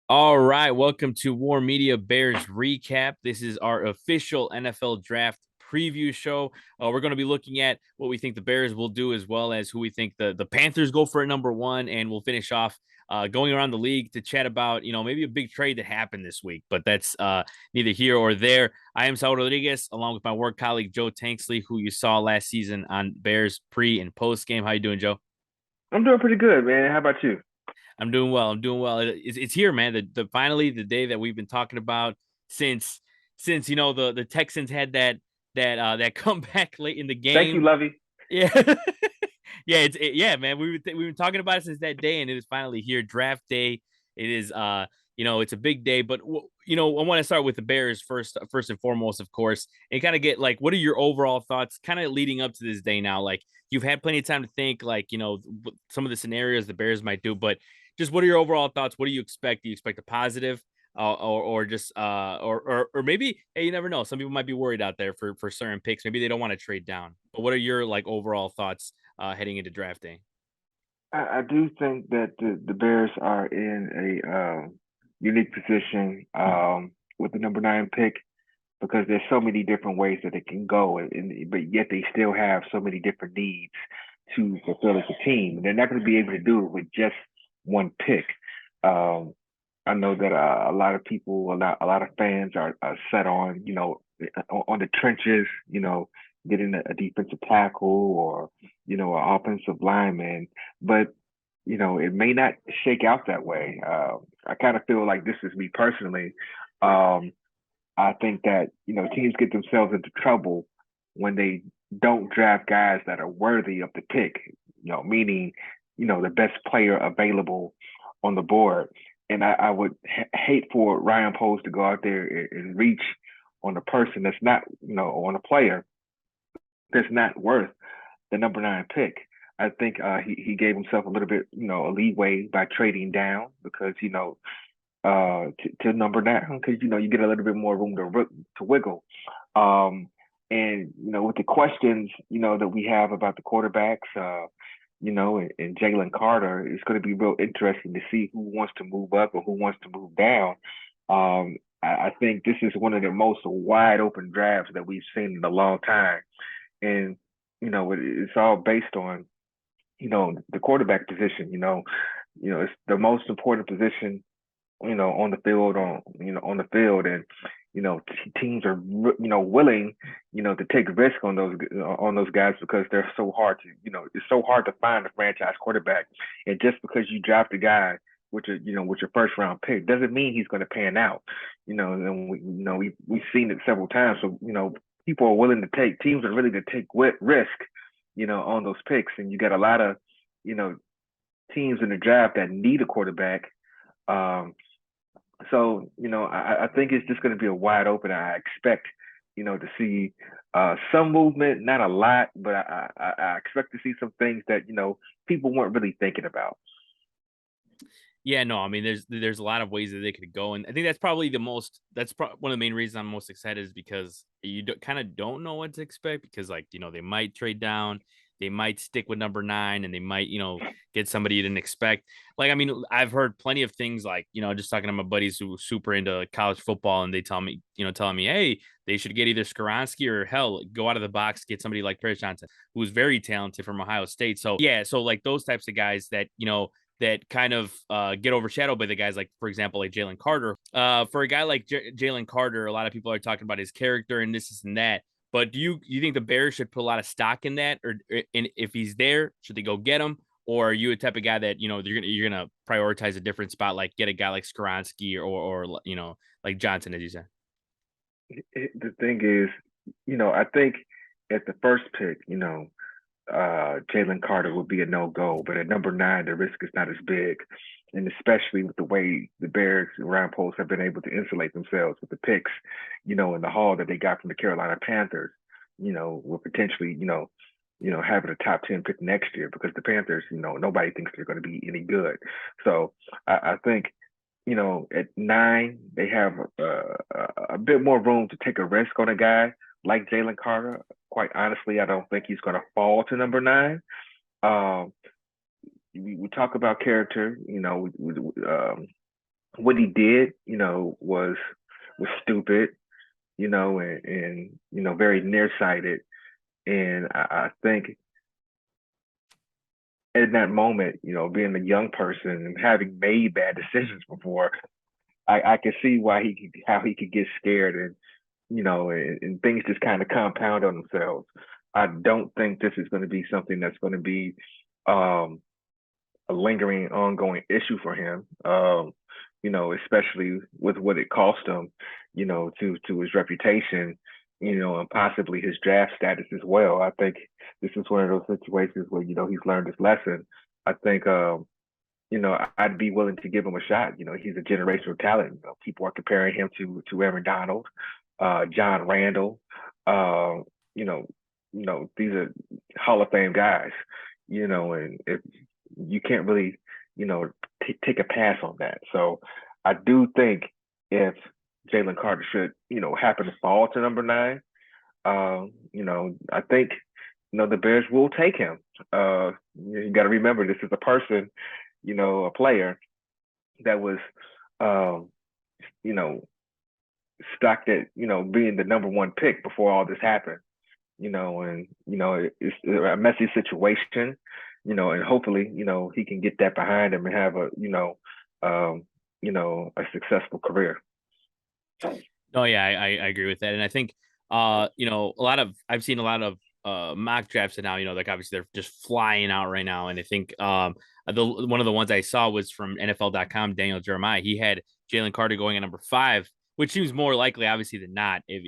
All right, welcome to War Media Bears Recap. This is our official NFL Draft preview show. We're going to be looking at what we think the Bears will do, as well as who we think the Panthers go for at number one, and we'll finish off going around the league to chat about maybe a big trade that happened this week, but that's neither here or there. I am Saul Rodriguez, along with my work colleague Joe Tanksley, who you saw last season on Bears pre and post game. How you doing, Joe? I'm doing pretty good, man. How about you? I'm doing well. I'm doing well. It's here, man. The finally the day that we've been talking about since the Texans had that comeback late in the Thank you, game. Lovey. Yeah, yeah, man. We've been talking about it since that day, and it is finally here. Draft day. It is it's a big day, but I want to start with the Bears first and foremost, of course, and kind of get like, what are your overall thoughts, kind of leading up to this day now? Like, you've had plenty of time to think, like, some of the scenarios the Bears might do, but just what are your overall thoughts? What do you expect? Do you expect a positive, or just or maybe, hey, you never know. Some people might be worried out there for certain picks. Maybe they don't want to trade down. But what are your like overall thoughts heading into draft day? I do think that the Bears are in a unique position with the number nine pick because there's so many different ways that it can go, but yet they still have so many different needs to fulfill as a team. They're not going to be able to do it with just one pick. Um, I know that a lot of people, a lot of fans are set on, on the trenches, getting a defensive tackle or, an offensive lineman, but it may not shake out that way. I kind of feel like this is me personally. Um, I think that, teams get themselves into trouble when they don't draft guys that are worthy of the pick, meaning, the best player available on the board. And I would hate for Ryan Poles to go out there and reach on a person that's not, on a player that's not worth the number nine pick. I think he gave himself a little bit, a leeway by trading down because, to number nine because you get a little bit more room to wiggle. Um, and with the questions that we have about the quarterbacks, and Jalen Carter, it's going to be real interesting to see who wants to move up or who wants to move down. I think this is one of the most wide open drafts that we've seen in a long time, and it's all based on the quarterback position. It's the most important position on the field on the field and teams are willing to take risk on those guys because they're so hard to it's so hard to find a franchise quarterback, and just because you draft a guy with your first round pick doesn't mean he's going to pan out. And we've seen it several times. So people are willing to take teams are willing to take risk on those picks, and you got a lot of you know teams in the draft that need a quarterback. um I think it's just going to be a wide open. I expect, to see some movement, not a lot, but I expect to see some things that, people weren't really thinking about. Yeah, no, I mean, there's a lot of ways that they could go, and I think that's probably one of the main reasons I'm most excited is because you kind of don't know what to expect because, like, they might trade down, they might stick with number nine, and they might get somebody you didn't expect. Like, I mean, I've heard plenty of things like just talking to my buddies who are super into college football, and they tell me telling me, hey, they should get either Skaronski or hell go out of the box, get somebody like Chris Johnson, who's very talented from Ohio State. So yeah, so like those types of guys that that kind of get overshadowed by the guys like, for example, like Jalen Carter. For a guy like Jalen Carter, a lot of people are talking about his character and this and that. But do you think the Bears should put a lot of stock in that, or and if he's there, should they go get him? Or are you a type of guy that you're gonna prioritize a different spot, like get a guy like Skaronski or like Johnson, as you said? The thing is, I think at the first pick, Jalen Carter would be a no go, but at number nine, the risk is not as big. And especially with the way the Bears and Ryan Poles have been able to insulate themselves with the picks, in the haul that they got from the Carolina Panthers, will potentially, having a top 10 pick next year because the Panthers, nobody thinks they're going to be any good. So I think, at nine, they have a bit more room to take a risk on a guy like Jalen Carter. Quite honestly, I don't think he's going to fall to number nine. Um, we talk about character, what he did, was stupid, and very nearsighted. And I think in that moment, being a young person and having made bad decisions before, I can see why how he could get scared and things just kind of compound on themselves. I don't think this is going to be something that's going to be um, a lingering, ongoing issue for him. Especially with what it cost him, to his reputation, and possibly his draft status as well. I think this is one of those situations where he's learned his lesson. I think I'd be willing to give him a shot. He's a generational talent. People are comparing him to Aaron Donald, John Randall. Uh, you know, these are Hall of Fame guys. And if you can't really, take a pass on that. So I do think if Jalen Carter should, happen to fall to number 9, I think, the Bears will take him. You got to remember, this is a person, a player that was, um, you know, stocked at, being the number 1 pick before all this happened, and, it's a messy situation, and hopefully, he can get that behind him and have um, a successful career. No, yeah, I agree with that, and I think a lot of I've seen a lot of mock drafts and now, like obviously they're just flying out right now, and I think the one of the ones I saw was from NFL.com, Daniel Jeremiah. He had Jalen Carter going at number 5, which seems more likely, obviously, than not. If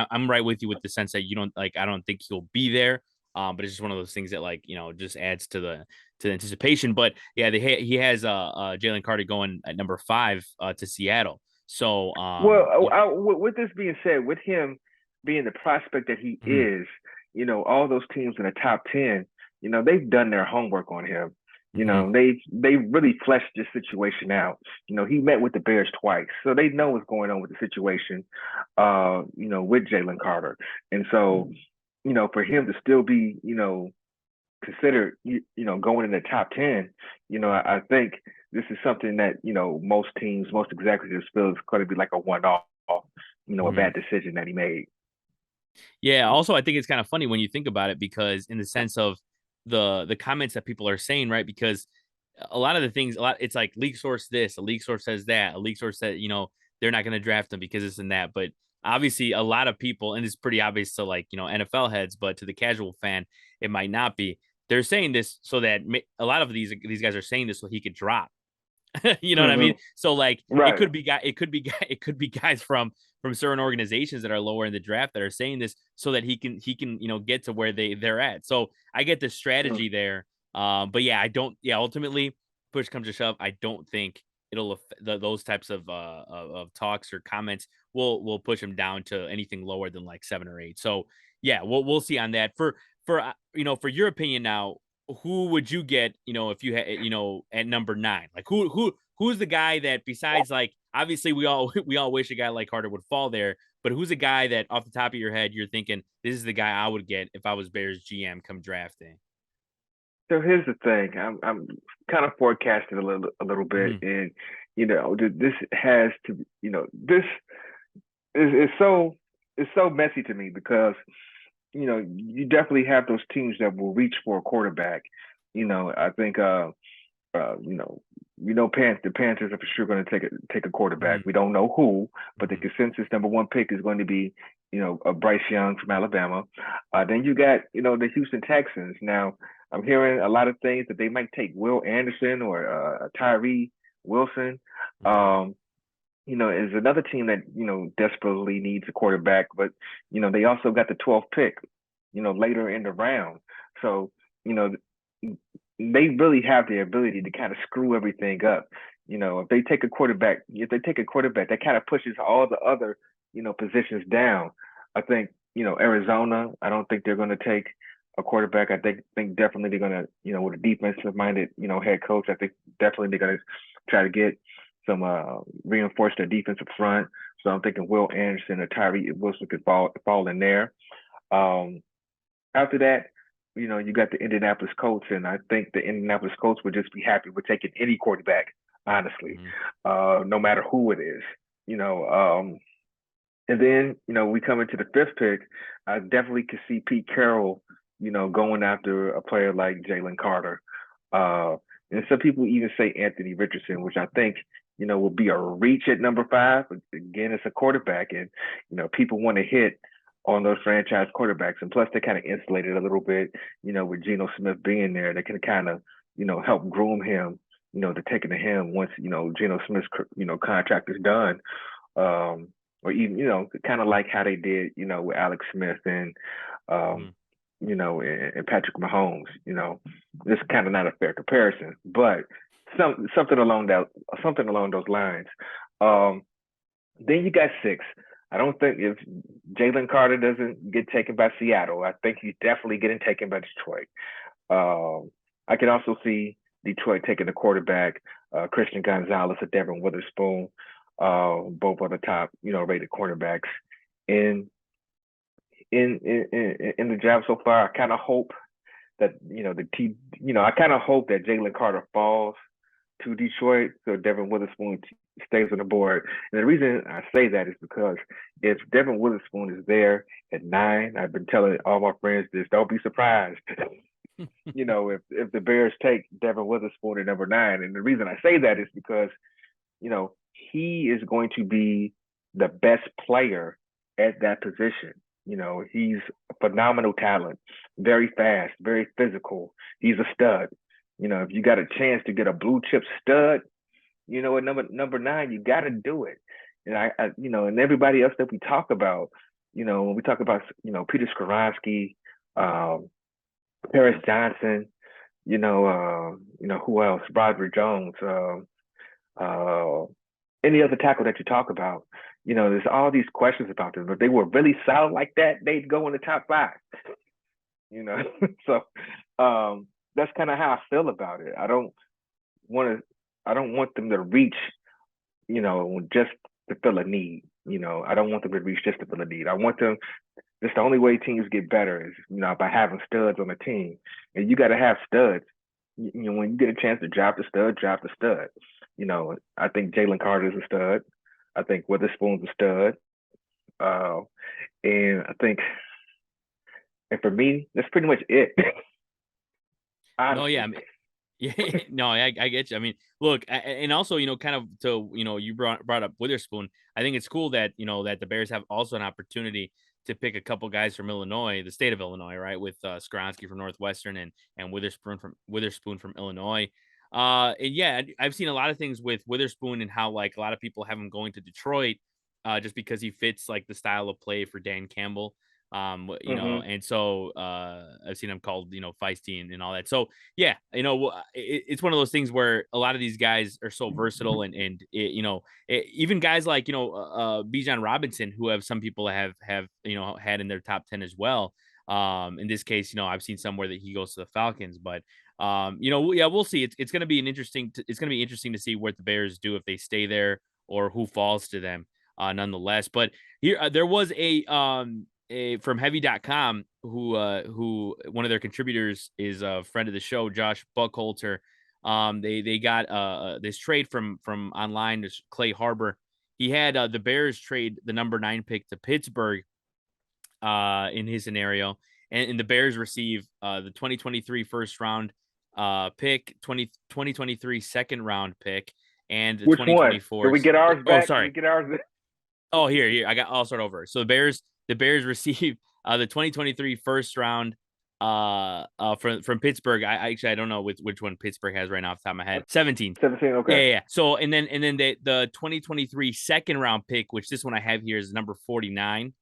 I'm right with you with the sense that you don't like, I don't think he'll be there. But it's just one of those things that just adds to the anticipation. But yeah, he has Jalen Carter going at number 5 to Seattle. So Well, with this being said, with him being the prospect that he mhm, is, all those teams in the top 10, they've done their homework on him. mhm. They really fleshed this situation out. He met with the Bears twice, so they know what's going on with the situation. With Jalen Carter, and so for him to still be, considered, going in the top 10, I think this is something that, most teams, most executives feel is going to be like a one-off, a Mhm. bad decision that he made. Yeah. Also, I think it's kind of funny when you think about it because in the sense of the comments that people are saying, right? Because a lot of the things, it's like leak source this, a leak source says that, a leak source said, they're not going to draft him because this and that. But obviously, a lot of people, and it's pretty obvious to like NFL heads, but to the casual fan, it might not be. They're saying this so that a lot of these guys are saying this so he could drop. You know what I mean? Mm-hmm. So like Right. it could be guys from certain organizations that are lower in the draft that are saying this so that he can get to where they're at. So I get the strategy there. But yeah, I don't yeah, ultimately push comes to shove, I don't think those types of talks or comments will push him down to anything lower than like 7 or 8. So yeah, we'll see on that. For your opinion now, who would you get, if you had, at number 9? Like who's the guy that besides like obviously we all we all wish a guy like Carter would fall there, but who's a guy that off the top of your head you're thinking this is the guy I would get if I was Bears GM come drafting? So here's the thing. I'm kind of forecasting a little bit, Mhm. and this has to, this is so messy to me because you definitely have those teams that will reach for a quarterback. I think uh, you know, the Panthers are for sure going to take a quarterback. Mhm. We don't know who, but the Mhm. consensus number 1 pick is going to be, a Bryce Young from Alabama. Then you got, the Houston Texans. Now, I'm hearing a lot of things that they might take Will Anderson or Tyree Wilson. Mhm. Um, is another team that, desperately needs a quarterback, but, they also got the 12th pick, later in the round. So, you know, they really have the ability to kind of screw everything up. If they take a quarterback, that kind of pushes all the other, positions down. I think, Arizona, I don't think they're going to take a quarterback. I think definitely they're going to, with a defensive minded, head coach, I think definitely they're going to try to get some reinforce their defensive front. So I'm thinking Will Anderson or Tyree Wilson could fall in there. Um, After that, you got the Indianapolis Colts, and I think the Indianapolis Colts would just be happy with taking any quarterback honestly, Mhm. no matter who it is, you know. And then, we come into the fifth pick. I definitely could see Pete Carroll, going after a player like Jalen Carter. Uh, and some people even say Anthony Richardson, which I think, will be a reach at number five. But again, it's a quarterback, and people want to hit on those franchise quarterbacks, and plus they're kind of insulated a little bit, with Geno Smith being there. They can kind of, help groom him, to taking to him once Geno Smith's contract is done. Um, or even kind of like how they did with Alex Smith and um, Mhm. and Patrick Mahomes. It's kind of not a fair comparison, but something along those lines. Um, then you got six. I don't think if Jalen Carter doesn't get taken by Seattle, I think he's definitely getting taken by Detroit. Um, I can also see Detroit taking the quarterback, Christian Gonzalez or Devin Witherspoon, both on the top, rated cornerbacks in in the draft so far. I kind of hope that I kind of hope that Jalen Carter falls to Detroit so Devin Witherspoon stays on the board. And the reason I say that is because if Devin Witherspoon is there at 9, I've been telling all my friends this, don't be surprised. If the Bears take Devin Witherspoon at number 9. And the reason I say that is because, he is going to be the best player at that position. He's a phenomenal talent, very fast, very physical. He's a stud. If you got a chance to get a blue chip stud, at number 9, you got to do it. And and everybody else that we talk about, when we talk about, Peter Skoronsky, Paris Johnson, who else? Broderick Jones, uh, any other tackle that you talk about. There's all these questions about them. If they were really solid like that, they'd go in the top 5. You know, so that's kind of how I feel about it. Want to, I don't want them to reach, just to fill a need. I don't want them to reach just to fill a need. I want them. That's the only way teams get better is, by having studs on the team, and you got to have studs. When you get a chance to draft a stud, draft a stud. I think Jalen Carter's a stud. I think Witherspoon's a stud. Uh, and I think, and for me, that's pretty much it. No, yeah, I Honestly. mean, yeah, no, I get you. I mean, look, and also, kind of to, you brought up Witherspoon. I think it's cool that that the Bears have also an opportunity to pick a couple guys from Illinois, the state of Illinois, right? With Skronsky from Northwestern and Witherspoon from Illinois. And yeah, I've seen a lot of things with Witherspoon and how like a lot of people have him going to Detroit, just because he fits like the style of play for Dan Campbell. Hmm. And so I've seen him called, feisty and all that. So yeah, it's one of those things where a lot of these guys are so versatile even guys like, Bijan Robinson, who have some people have, had in their top 10 as well. In this case, I've seen somewhere that he goes to the Falcons, but yeah, we'll see. It's going to be it's going to be interesting to see what the Bears do if they stay there or who falls to them, nonetheless. But here, there was a from heavy.com who one of their contributors is a friend of the show, Josh Buckholter. They got this trade from online, this Clay Harbor. He had the Bears trade the number 9 pick to Pittsburgh in his scenario, and the Bears receive the 2023 first round pick, 2023 second round pick, and the Which one? Can 2024. we get ours Oh, back? Can we sorry. get ours? Oh, here. I'll start over. So the Bears receive the 2023 first round from Pittsburgh. I don't know which one Pittsburgh has right now off the top of my head. 17. 17. Yeah, Okay. yeah, yeah. So and then the 2023 second round pick, which this one I have here is number 49,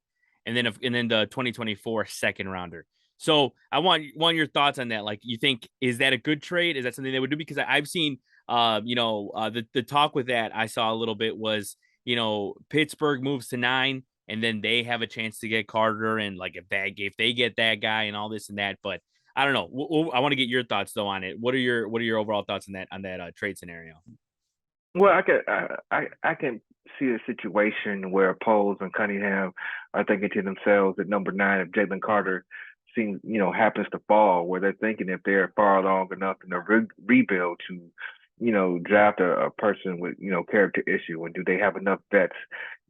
and then the 2024 second rounder. So I want your thoughts on that. Like, you think, is that a good trade? Is that something they would do? Because I've seen the talk with that I saw a little bit was, Pittsburgh moves to 9, and then they have a chance to get Carter, and like if they get that guy and all this and that. But I don't know. I want to get your thoughts though on it. What are your overall thoughts on that trade scenario? Well, I can see a situation where Poles and Cunningham are thinking to themselves at number 9 if Jalen Carter happens to fall, where they're thinking if they're far along enough in the rebuild to, draft a person with, character issue, and do they have enough vets,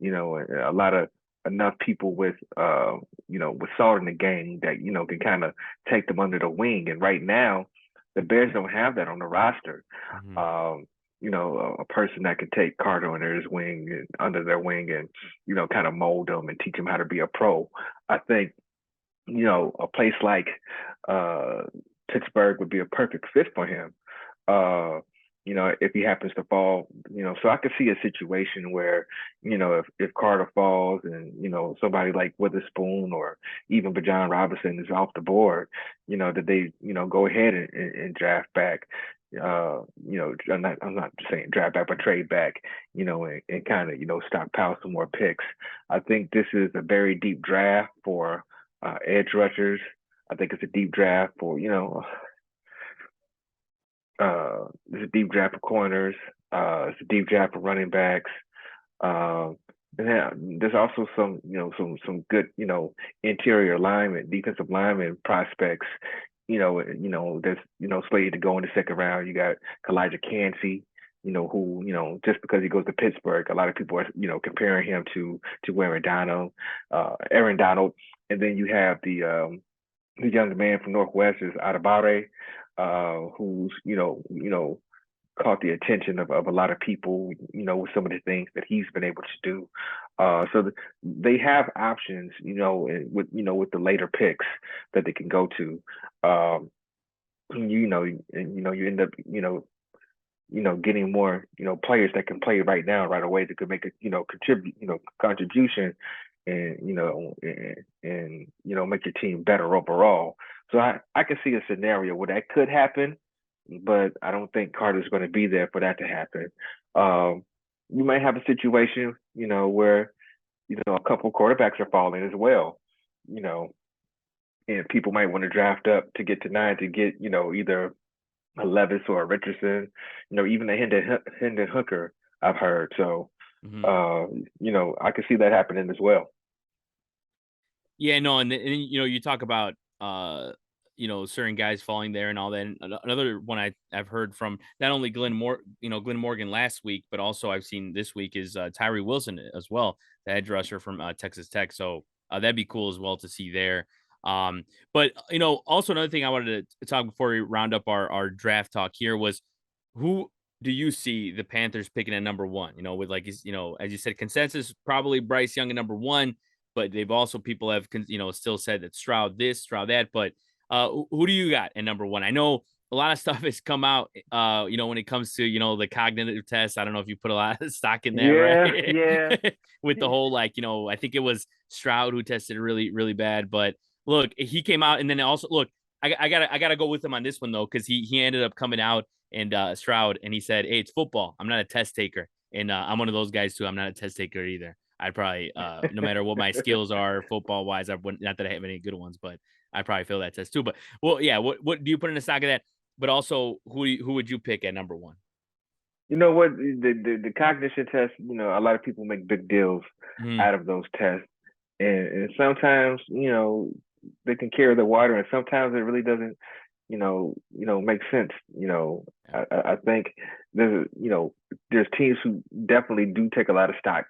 and a lot of enough people with with salt in the game that, can kind of take them under the wing. And right now, the Bears don't have that on the roster. Mhm. Um, a person that can take Carter under his wing and under their wing and, kind of mold them and teach them how to be a pro. I think, a place like uh Pittsburgh would be a perfect fit for him. Uh, if he happens to fall, so I could see a situation where, if Carter falls and, somebody like Witherspoon or even Bajan Robinson is off the board, that they, go ahead and draft back. I'm not saying draft back, but trade back, and kind of, stockpile some more picks. I think this is a very deep draft for edge rushers. I think it's a deep draft for, it's a deep draft for corners. It's a deep draft for running backs. And then there's also some, some good, interior linemen, defensive lineman prospects. That's slated to go in the second round. You got Kalijah Cansey, who, just because he goes to Pittsburgh, a lot of people are, comparing him to Aaron Donald, and then you have the young man from Northwest is Adabare, who's caught the attention of a lot of people, with some of the things that he's been able to do. They have options, with the later picks that they can go to. Um, you end up, getting more, players that can play right now, right away, that could make a, contribution, and make your team better overall. So I can see a scenario where that could happen, but I don't think Carter's going to be there for that to happen. Um, you might have a situation, where a couple quarterbacks are falling as well, you know, and people might want to draft up to get to nine to get, either a Levis or a Richardson, even a Hendon Hooker, I've heard. So, Mhm. uh, I could see that happening as well. Yeah, no, and you talk about certain guys falling there and all that. And another one I've heard from not only Glenn Morgan last week, but also I've seen this week is Tyree Wilson as well, the edge rusher from Texas Tech. So that'd be cool as well to see there. But also another thing I wanted to talk before we round up our draft talk here was who do you see the Panthers picking at number one? With like as you said, consensus probably Bryce Young at number one, but they've also people have still said that Stroud this, Stroud that. But who do you got at number one? I know a lot of stuff has come out, when it comes to the cognitive test. I don't know if you put a lot of stock in that, Yeah, right? yeah, With the whole I think it was Stroud who tested really really bad. But look, he came out, and then also look, I gotta go with him on this one though, because he ended up coming out and Stroud, and he said, "Hey, it's football. I'm not a test taker, and I'm one of those guys too. I'm not a test taker either. I'd probably, no matter what my skills are football wise, I wouldn't. Not that I have any good ones, but I probably fail that test too. But well, yeah. What do you put in the stock of that? But also, who would you pick at number one? You know what? The cognition test, a lot of people make big deals Mm, out of those tests, and sometimes, they can carry the water, and sometimes it really doesn't, make sense. yeah. I think there's teams who definitely do take a lot of stock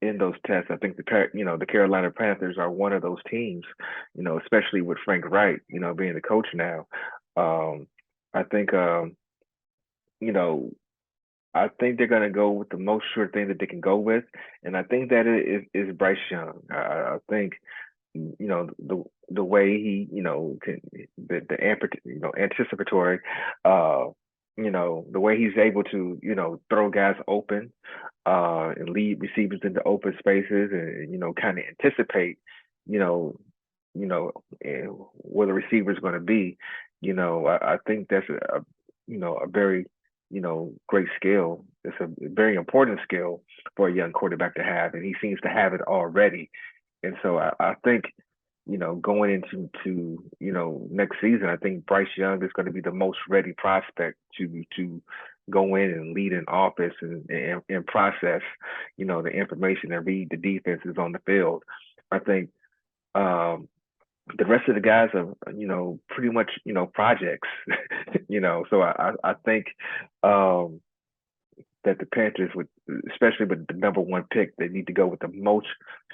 in those tests. I think the Carolina Panthers are one of those teams, especially with Frank Wright, being the coach now. Um, I think, you know, I think they're gonna go with the most sure thing that they can go with, and I think that it is Bryce Young. I think, the way he, can anticipatory, the way he's able to, throw guys open, and lead receivers into open spaces, and, kind of anticipate, you know, where the receiver is going to be. I think that's a very, great skill. It's a very important skill for a young quarterback to have, and he seems to have it already. And so I think, going into next season, I think Bryce Young is going to be the most ready prospect to go in and lead an office and process, the information and read the defenses on the field. I think, um, the rest of the guys are, pretty much, projects. So I think um, that the Panthers would, especially with the number one pick, they need to go with the most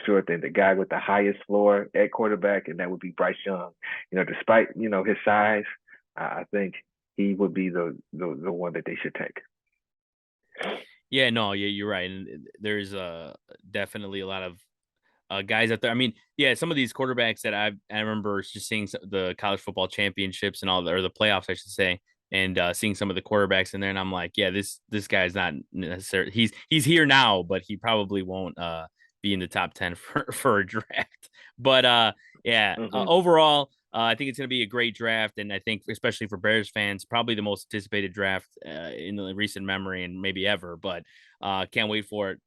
sure thing, the guy with the highest floor at quarterback, and that would be Bryce Young. Despite his size, I think he would be the one that they should take. Yeah, no, yeah, you're right, and there's definitely a lot of guys out there. I mean, yeah, some of these quarterbacks that I remember just seeing the college football championships and all the or the playoffs, I should say, and seeing some of the quarterbacks in there, and I'm like, yeah, this guy's not necessarily he's here now, but he probably won't be in the top 10 for a draft. But yeah, Mm-hmm. overall. I think it's going to be a great draft, and I think, especially for Bears fans, probably the most anticipated draft in the recent memory and maybe ever. But can't wait for it,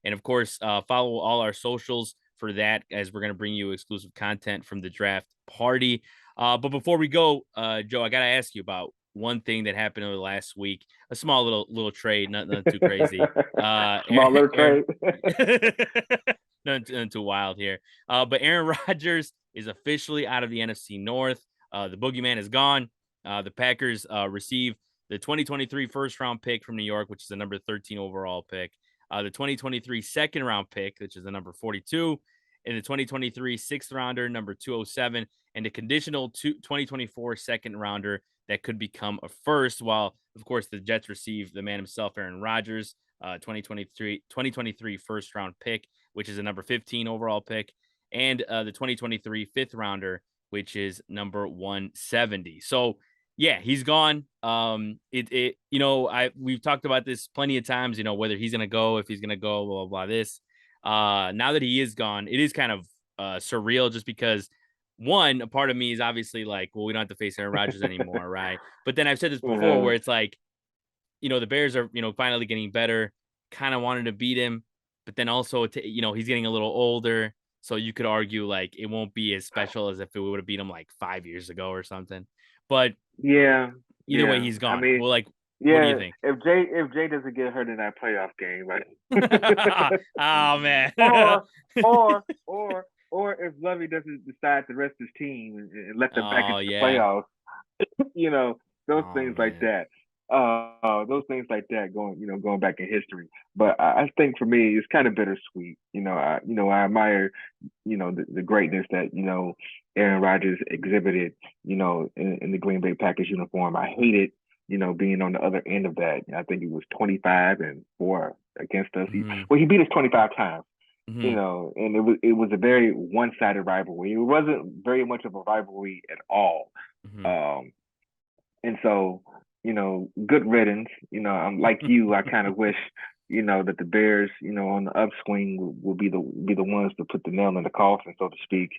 And of course, follow all our socials for that, as we're going to bring you exclusive content from the draft party. But before we go, Joe, I got to ask you about one thing that happened over the last week. A small little trade, nothing too crazy. Smaller Aaron, trade. nothing too wild here. But Aaron Rodgers is officially out of the NFC North. The boogeyman is gone. The Packers receive the 2023 first round pick from New York, which is the number 13 overall pick. The 2023 second round pick, which is the number 42, and the 2023 sixth rounder, number 207, and a conditional 2024 second rounder that could become a first. While, of course, the Jets receive the man himself, Aaron Rodgers, 2023 first round pick, which is a number 15 overall pick, and the 2023 fifth rounder, which is number 170. So, yeah, he's gone. We've talked about this plenty of times, whether he's gonna go, if he's gonna go, blah blah blah. This now that he is gone, it is kind of surreal, just because one, a part of me is obviously like, well, we don't have to face Aaron Rodgers anymore, right? But then I've said this before, Uh-huh. where it's like, the Bears are, finally getting better, kind of wanted to beat him, but then also, he's getting a little older. So you could argue like it won't be as special as if we would have beat him like 5 years ago or something. But Yeah, either way, yeah. he's I gone. mean, Well, like, what do you yeah. think? If Jay doesn't get hurt in that playoff game, right? Oh man. or or if Lovey doesn't decide to rest his team and let them back Oh into the yeah. playoffs, you know, those Oh things like man. that. Those things like that going back in history. But I think for me, it's kind of bittersweet. I admire, the greatness that, Aaron Rodgers exhibited, in the Green Bay Packers uniform. I hated, being on the other end of that. I think he was 25-4 against us. Hmm. He beat us 25 times. Hmm. And it was a very one-sided rivalry. It wasn't very much of a rivalry at all. Hmm. Um, and so, good riddance. I'm like you. I kind of wish, that the Bears, on the upswing will be the ones to put the nail in the coffin, so to speak,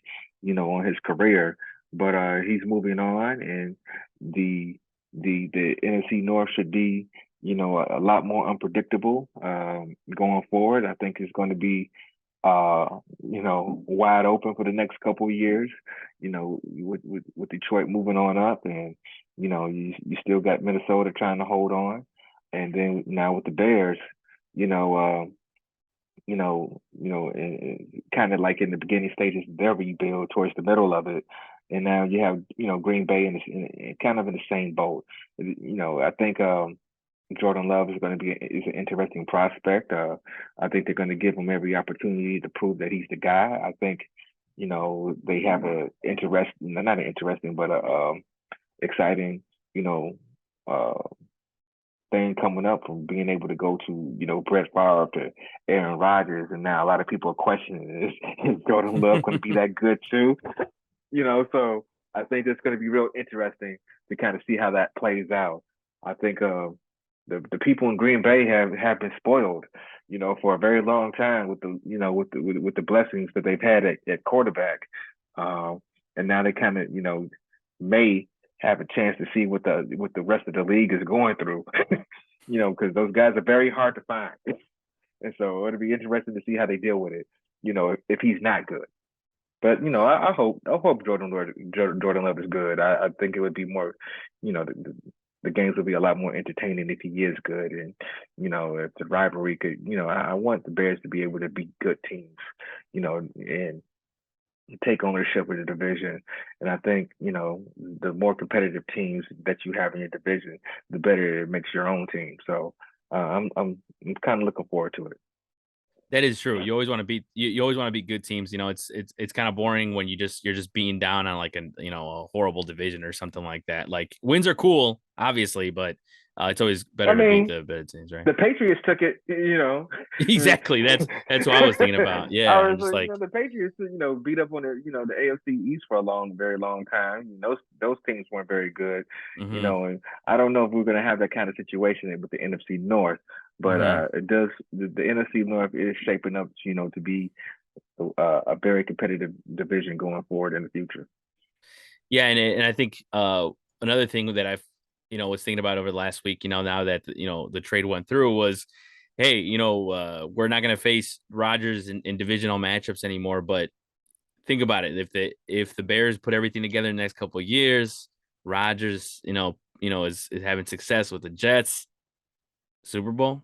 on his career. But he's moving on, and the NFC North should be, a lot more unpredictable going forward. I think it's going to be wide open for the next couple of years, with Detroit moving on up, and you still got Minnesota trying to hold on, and then now with the Bears, you know, and kind of like in the beginning stages of their rebuild towards the middle of it, and now you have Green Bay kind of in the same boat. I think Jordan Love is an interesting prospect. I think they're going to give him every opportunity to prove that he's the guy. I think they have a interesting, not an interesting, but a exciting, you know, uh, thing coming up from being able to go to Brett Favre to Aaron Rodgers, and now a lot of people are questioning is Jordan Love going to be that good too? So I think it's going to be real interesting to kind of see how that plays out. I think the people in Green Bay have been spoiled, for a very long time with the with the blessings that they've had at quarterback, um, and now they kind of may have a chance to see what the rest of the league is going through, because those guys are very hard to find, and so it'll be interesting to see how they deal with it, if he's not good. But I hope Jordan Love is good. I think it would be more, the games would be a lot more entertaining if he is good, and if the rivalry could, I want the Bears to be able to beat good teams, and take ownership of the division. And I think, the more competitive teams that you have in your division, the better it makes your own team. So I'm kind of looking forward to it. That is true. You always want to beat you always want to beat good teams. It's kind of boring when you're just being down on like a horrible division or something like that. Like wins are cool, obviously, but it's always I better to beat mean, the better teams, right? the Patriots took it. Exactly. That's what I was thinking about. I Yeah, was I'm just like, like, the Patriots, beat up on the AFC East for a very long time. Those teams weren't very good, mm-hmm, and I don't know if we're gonna have that kind of situation with the NFC North, but mm-hmm. it does. The NFC North is shaping up, to be a very competitive division going forward in the future. Yeah, and I think another thing that I've was thinking about over the last week, now that the trade went through was, hey, we're not going to face Rodgers in divisional matchups anymore. But think about it: if the Bears put everything together in the next couple of years, Rodgers, is having success with the Jets, Super Bowl.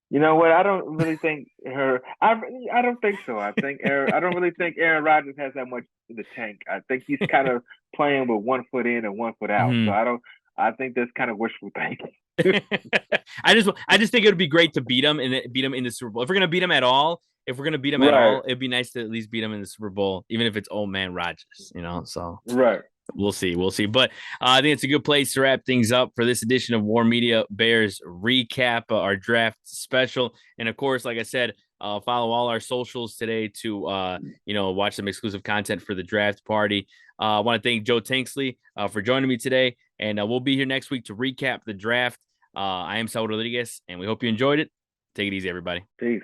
You know what? I don't really think her. I don't think so. I don't really think Aaron Rodgers has that much in the tank. I think he's kind of playing with one foot in and one foot out. So Mhm. I don't. I think that's kind of wishful thinking. I just think it would be great to beat them and beat them in the Super Bowl. If we're gonna beat them at all, Right. it'd be nice to at least beat them in the Super Bowl, even if it's old man Rodgers. So Right. we'll see. But I think it's a good place to wrap things up for this edition of War Media Bears recap, our draft special, and of course, like I said, follow all our socials today to watch some exclusive content for the draft party. I want to thank Joe Tanksley for joining me today, and we'll be here next week to recap the draft. I am Saul Rodriguez, and we hope you enjoyed it. Take it easy, everybody. Peace.